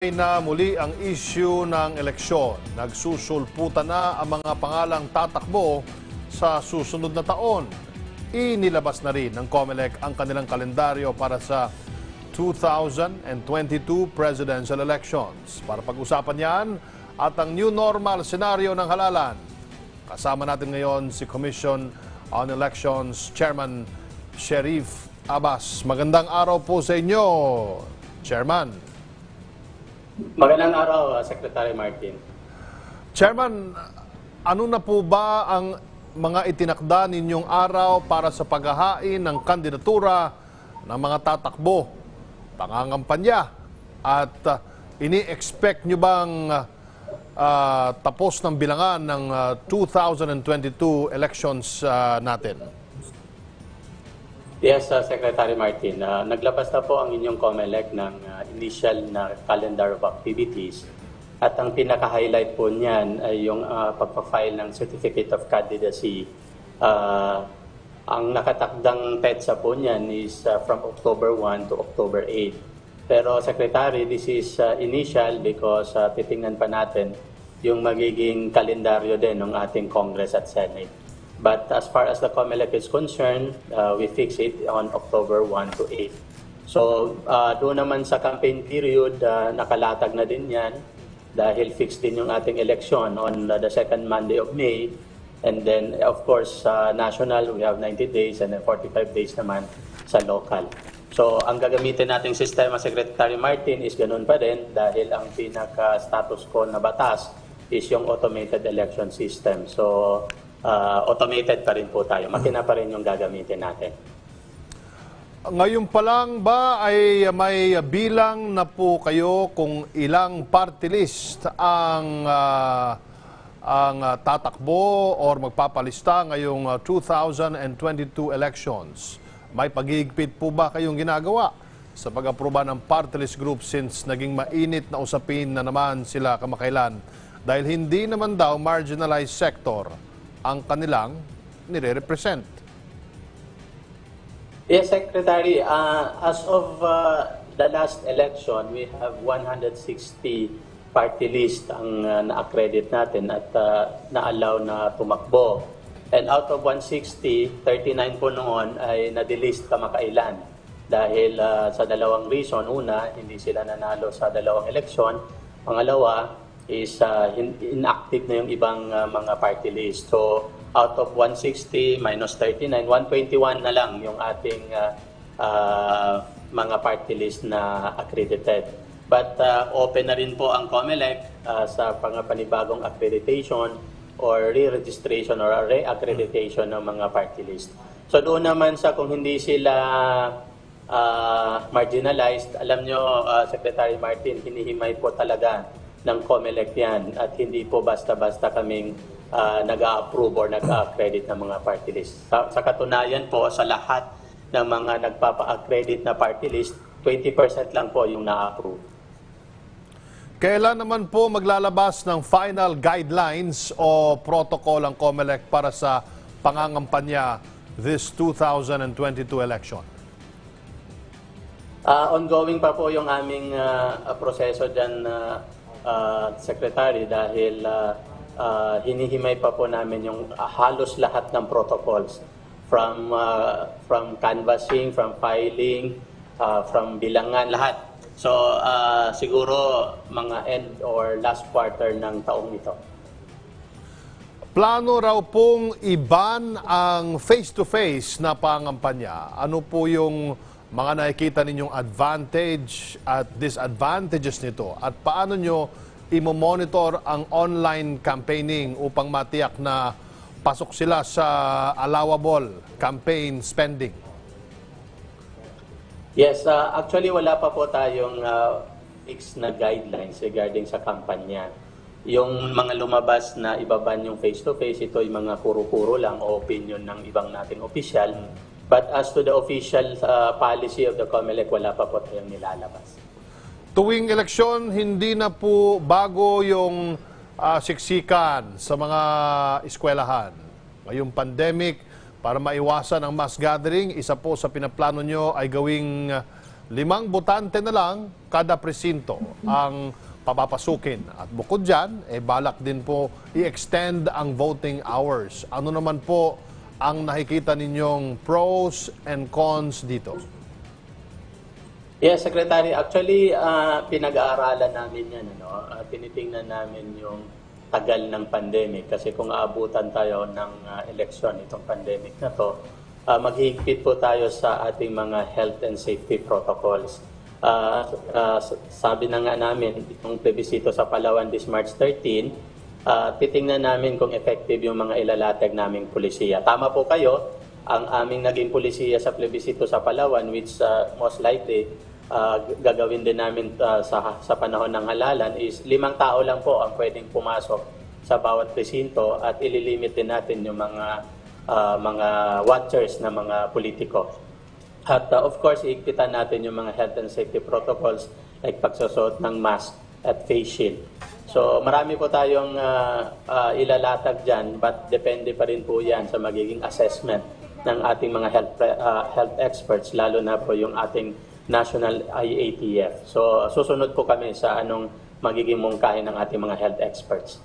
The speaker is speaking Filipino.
Na muli ang issue ng eleksyon. Nagsusulputan na ang mga pangalang tatakbo sa susunod na taon. Inilabas na rin ng COMELEC ang kanilang kalendaryo para sa 2022 presidential elections. Para pag-usapan yan at ang new normal scenario ng halalan. Kasama natin ngayon si Commission on Elections Chairman Sherif Abbas. Magandang araw po sa inyo, Chairman. Magandang araw, Secretary Martin. Chairman, ano na po ba ang mga itinakda ninyong araw para sa paghahain ng kandidatura ng mga tatakbo, pangangampanya, at ini-expect nyo bang tapos ng bilangan ng 2022 elections natin? Yes, Secretary Martin. Naglabas na po ang inyong COMELEC ng initial na calendar of activities. At ang pinaka-highlight po niyan ay yung pagpa-file ng Certificate of Candidacy. Ang nakatakdang petsa po niyan is from October 1 to October 8. Pero Secretary, this is initial because titingnan pa natin yung magiging kalendaryo din ng ating Congress at Senate. But as far as the COMELEC is concerned, we fix it on October 1 to 8. So doon naman sa campaign period, nakalatag na din yan dahil fixed din yung ating election on the second Monday of May. And then, of course, national, we have 90 days and then 45 days naman sa local. So ang gagamitin nating sistema, Secretary Martin, is ganun pa rin dahil ang pinaka-status quo na batas is yung automated election system. So automated pa rin po tayo. Makina pa rin yung gagamitin natin. Ngayon pa lang ba ay may bilang na po kayo kung ilang party list ang tatakbo or magpapalista ngayong 2022 elections? May pag-iigpit po ba kayong ginagawa sa pag-aproba ng party list group since naging mainit na usapin na naman sila kamakailan dahil hindi naman daw marginalized sector ang kanilang nire-represent? Yes, Secretary. As of the last election, we have 160 party list ang na-accredit natin at na-allow na tumakbo. And out of 160, 39 po noon ay na-delist kamakailan. Dahil sa dalawang reason. Una, hindi sila nanalo sa dalawang eleksyon. Pangalawa, is inactive na yung ibang mga party list. So, out of 160 minus 39, 121 na lang yung ating mga party list na accredited. But open na rin po ang COMELEC sa panibagong accreditation or re-registration or re-accreditation ng mga party list. So, doon naman sa kung hindi sila marginalized, alam nyo, Secretary Martin, hinihimay po talaga ng COMELEC yan at hindi po basta-basta kaming nag-a-approve or nag-a-accredit ng mga party list. Sa katunayan po, sa lahat ng mga nagpapa-accredit na party list, 20% lang po yung na-approve. Kailan naman po maglalabas ng final guidelines o protocol ang COMELEC para sa pangangampanya this 2022 election? Ongoing pa po yung aming proseso dyan, Secretary, dahil hinihimay pa po namin yung halos lahat ng protocols from canvassing, from filing, from bilangan, lahat. So siguro mga end or last quarter ng taong ito. Plano raw pong iban ang face-to-face na pangampanya. Ano po yung mga nakikita ninyong advantage at disadvantages nito? At paano nyo imo-monitor ang online campaigning upang matiyak na pasok sila sa allowable campaign spending? Yes, actually wala pa po tayong fixed na guidelines regarding sa kampanya. Yung mga lumabas na ibaban yung face-to-face, ito yung mga kuro-kuro lang o opinion ng ibang nating opisyal. But as to the official policy of the COMELEC, wala pa po tayong nilalabas. Tuwing eleksyon, hindi na po bago yung siksikan sa mga eskwelahan. Ngayong pandemic, para maiwasan ang mass gathering, isa po sa pinaplano nyo ay gawing 5 botante na lang kada presinto ang papapasukin. At bukod dyan, balak din po i-extend ang voting hours. Ano naman po ang nakikita ninyong pros and cons dito? Yes, Secretary. Actually, pinag-aaralan namin yan. Tinitingnan namin yung tagal ng pandemic. Kasi kung aabutan tayo ng eleksyon itong pandemic na to, maghihigpit po tayo sa ating mga health and safety protocols. Sabi na nga namin, itong plebisito sa Palawan this March 13, titingnan namin kung effective yung mga ilalatag naming pulisiya. Tama po kayo, ang aming naging pulisiya sa plebisito sa Palawan, which most likely gagawin din namin sa panahon ng halalan, is 5 tao lang po ang pwedeng pumasok sa bawat presinto at ililimit din natin yung mga watchers na mga politiko. At of course, iigpitan natin yung mga health and safety protocols like pagsusot ng mask at face shield. So marami po tayong ilalatag dyan, but depende pa rin po yan sa magiging assessment ng ating mga health experts, lalo na po yung ating National IATF. So susunod po kami sa anong magiging mungkahin ng ating mga health experts.